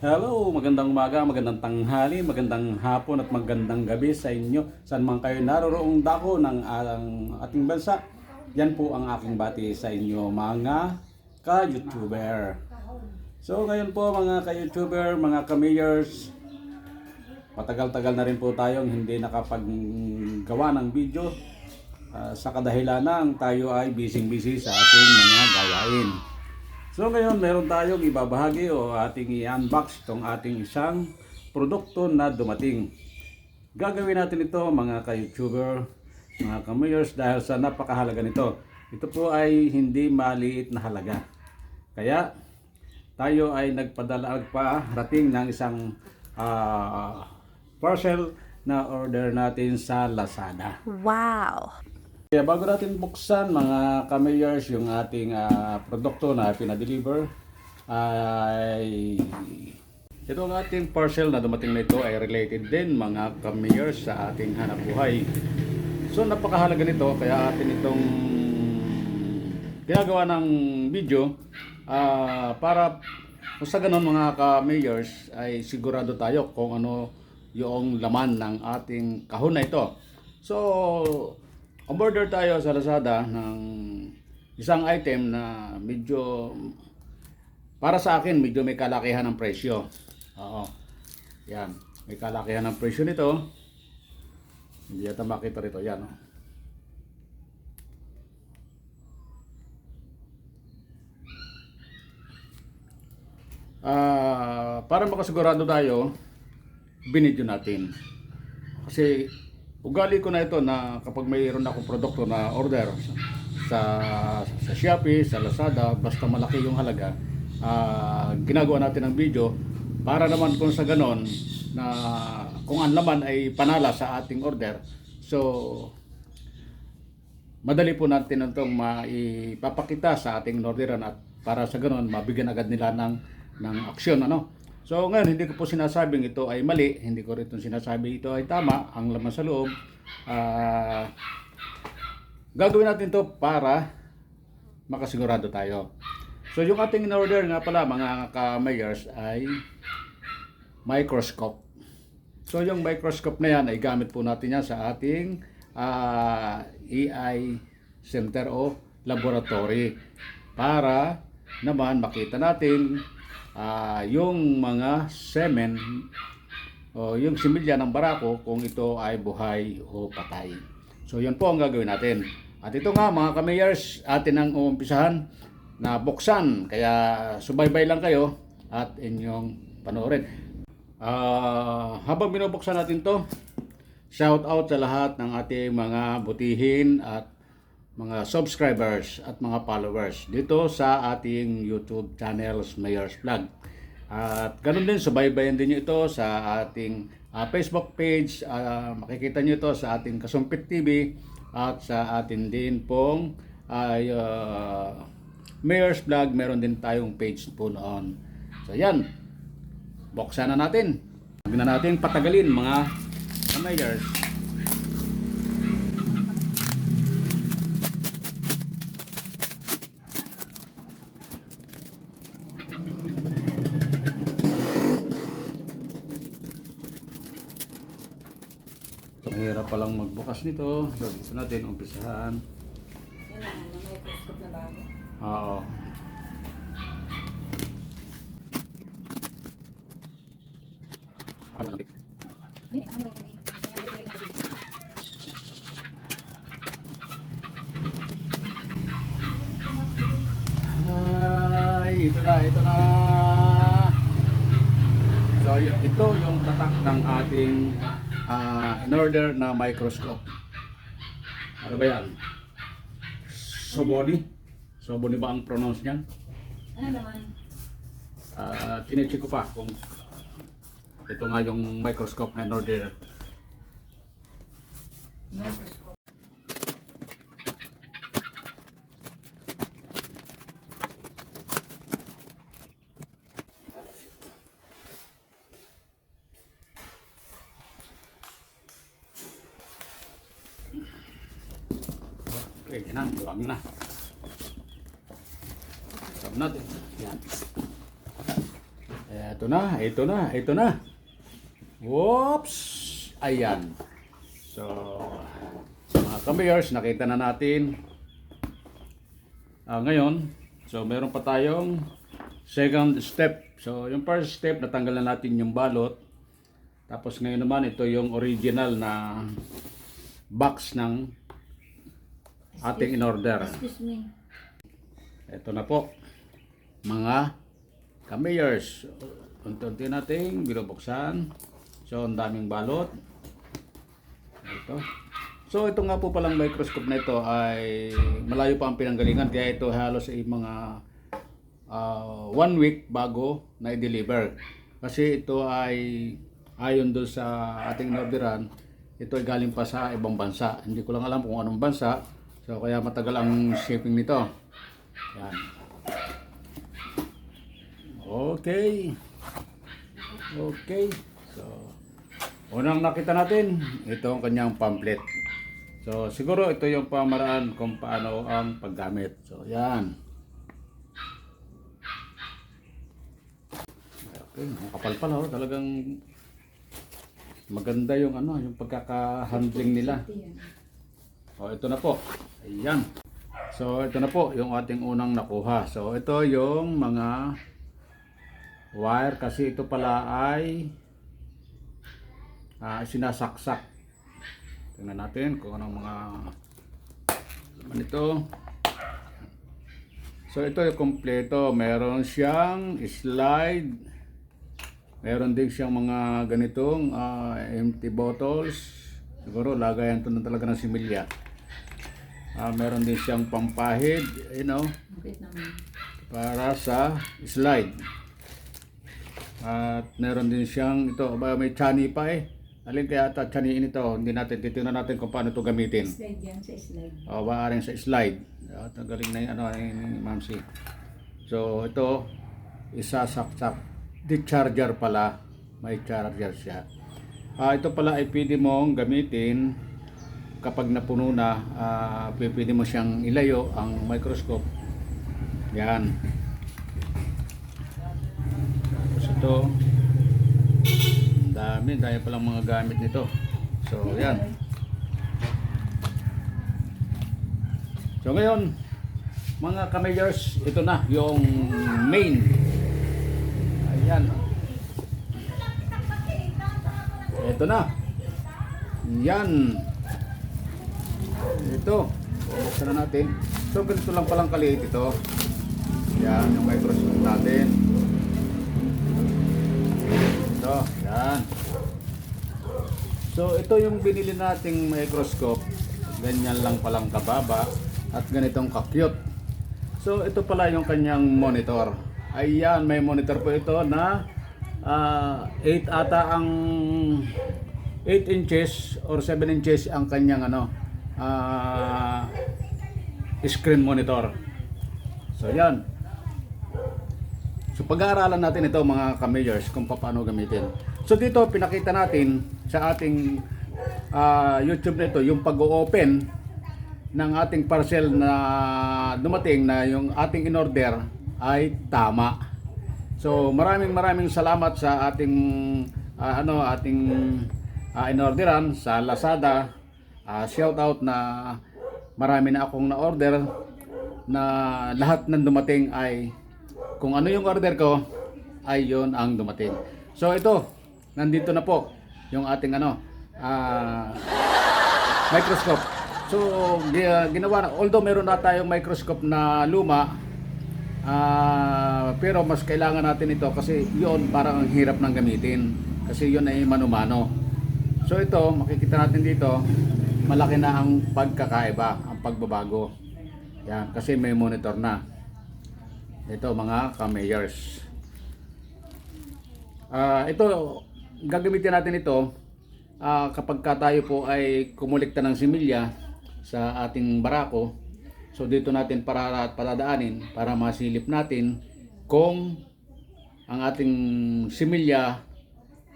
Hello, magandang umaga, magandang tanghali, magandang hapon at magandang gabi sa inyo. Saan man kayo naroroong dako ng ating bansa. Yan po ang aking bati sa inyo mga ka-YouTuber. So ngayon po mga ka-YouTuber, mga ka-mayors, matagal-tagal na rin po tayong hindi nakapaggawa ng video sa kadahilan ng tayo ay busy-busy sa ating mga gawain. So ngayon meron tayong ibabahagi o ating i-unbox itong ating isang produkto na dumating. Gagawin natin ito mga ka-YouTuber, mga ka-mayors dahil sa napakahalaga nito. Ito po ay hindi maliit na halaga. Kaya tayo ay nagpa-rating ng isang parcel na order natin sa Lazada. Wow! Kaya bago natin buksan mga ka-mayors yung ating produkto na pinadeliver ay ito ang ating parcel na dumating na ito ay related din mga ka-mayors sa ating hanap buhay. So napakahalaga nito kaya atin itong ginagawa ng video para kung sa ganun mga ka-mayors ay sigurado tayo kung ano yung laman ng ating kahon na ito. So umorder tayo sa Lazada ng isang item na medyo para sa akin medyo may kalakihan ng presyo. Oo. Yan, may kalakihan ng presyo nito. Hindi yata makita rito yan. Para makasigurado tayo, binidyo natin. Kasi ugali ko na ito na kapag mayroon akong produkto na order sa Shopee, sa Lazada, basta malaki yung halaga, ginagawa natin ng video para naman kung sa ganon na kung ang laman ay panala sa ating order. So madali po natin itong maipapakita sa ating orderan at para sa ganon mabigyan agad nila ng aksyon, ano. So ngayon hindi ko po sinasabing ito ay mali, hindi ko rin sinasabi ito ay tama, ang laman sa loob. Gagawin natin ito para makasigurado tayo. So yung ating in-order nga pala mga ka-mayors ay microscope. So yung microscope na yan ay gamit po natin yan sa ating AI center o laboratory para naman makita natin yung mga semen o yung similya ng barako kung ito ay buhay o patay. So yun po ang gagawin natin. At ito nga mga ka-mayors, atin ang umpisahan na buksan. Kaya subaybay lang kayo at inyong panoorin. Habang binubuksan natin to, shout out sa lahat ng ating mga butihin at mga subscribers at mga followers dito sa ating YouTube channel Mayors Vlog. At ganun din, subaybayan din nyo ito sa ating Facebook page. Makikita nyo ito sa ating Kasumpit TV at sa atin din pong Mayors Vlog. Meron din tayong page po noon. So yan, buksan na natin. Huwag na natin patagalin mga Mayors. Mahirap palang magbukas nito. So, dito natin umpisahan. Oo. Ay, ito na. So, ito yung tatak ng ating in-order na microscope. Ano ba yan? Soboni? Soboni ba ang pronounce niyan? Ano naman? Tinecheck ko pa kung ito nga yung microscope na in-order. Okay, yan na. Buwag na. Stop natin. Yan. Ito na. Whoops! Ayan. So, mga kamayors, nakita na natin. Ngayon, so meron pa tayong second step. So, yung first step, natanggal na natin yung balot. Tapos ngayon naman, ito yung original na box ng ating in-order. Excuse me. Ito na po, mga kamayors. Unti-unti nating binubuksan. So, ang daming balot. Ito. So, ito nga po palang microscope na ito ay malayo pa ang pinanggalingan. Kaya ito halos ay mga 1 week bago na i-deliver. Kasi ito ay ayon doon sa ating in-orderan, ito ay galing pa sa ibang bansa. Hindi ko lang alam kung anong bansa. So, kaya matagal ang shipping nito. Yan. Okay. So, unang nakita natin, ito ang kanyang pamphlet. So, siguro ito yung pamaraan kung paano ang paggamit. So, yan. Okay, kapal pala, oh. Talagang maganda yung yung pagkaka-handling nila. Oh, ito na po. Ayan. So, ito na po yung ating unang nakuha. So, ito yung mga wire kasi ito pala ay sinasaksak. Tingnan natin kung anong mga laman ito. So, ito yung kompleto. Meron siyang slide. Meron din siyang mga ganitong empty bottles. Siguro lagayan ito na talaga ng similya. Meron din siyang pampahid, para sa slide. At meron din siyang ito, may chani pa eh. Alin kaya ata chaniin ito? Hindi natin, titingnan natin kung paano ito gamitin. Slide yan sa slide. Maaring sa slide. At ang galing na yung ni Ma'am C. So ito, isasaksak. Di charger pala. May charger siya. Ito pala ay pwede mong gamitin kapag napuno na. Pwede mo siyang ilayo ang microscope. Yan. Tapos ito, dami palang mga gamit nito. So yan. So ngayon, mga kamayors, ito na yung main. Ayan. Ito na. Yan. Ito. Buksan na natin. So ganito lang palang kaliit ito. Yan yung microscope natin. Ito. Yan. So ito yung binili nating microscope. Ganyan lang palang kababa. At ganitong ka-cute. So ito pala yung kanyang monitor. Ayan, may monitor po ito na 8 ata ang 8 inches or 7 inches ang kanyang screen monitor. So yan. So pag-aaralan natin ito mga kamayors kung paano gamitin. So dito pinakita natin sa ating YouTube nito yung pag-o-open ng ating parcel na dumating na yung ating in-order ay tama. So maraming salamat sa ating in-orderan sa Lazada. Shout out na marami na akong na-order na lahat ng dumating ay kung ano yung order ko ay yun ang dumating. So ito, nandito na po yung ating microscope. So ginawa na, although meron na tayong microscope na luma, pero mas kailangan natin ito kasi yun parang ang hirap ng gamitin kasi yun ay mano-mano. So ito, makikita natin dito, malaki na ang pagkakaiba, ang pagbabago. Yan, kasi may monitor na. Ito mga kamayors. Ito, gagamitin natin ito kapag tayo po ay kumulekta ng similya sa ating barako. So dito natin paradaanin para masilip natin kung ang ating similya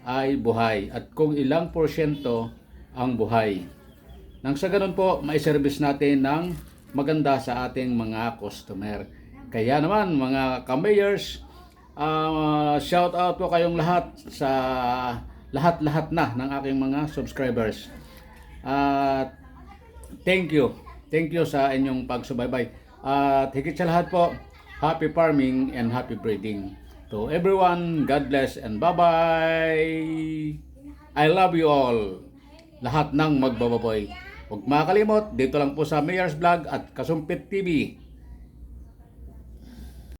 ay buhay at kung ilang porsyento ang buhay. Nang sa ganun po, mai-service natin ng maganda sa ating mga customer. Kaya naman mga kamayors, Shout out po kayong lahat sa lahat-lahat na ng aking mga subscribers. At thank you. Thank you sa inyong pagsubaybay. At higit sa lahat po, happy farming and happy breeding. To everyone, God bless and bye-bye. I love you all. Lahat ng magbababoy. Huwag makalimot, dito lang po sa Mayor's Vlog at Kasumpit TV.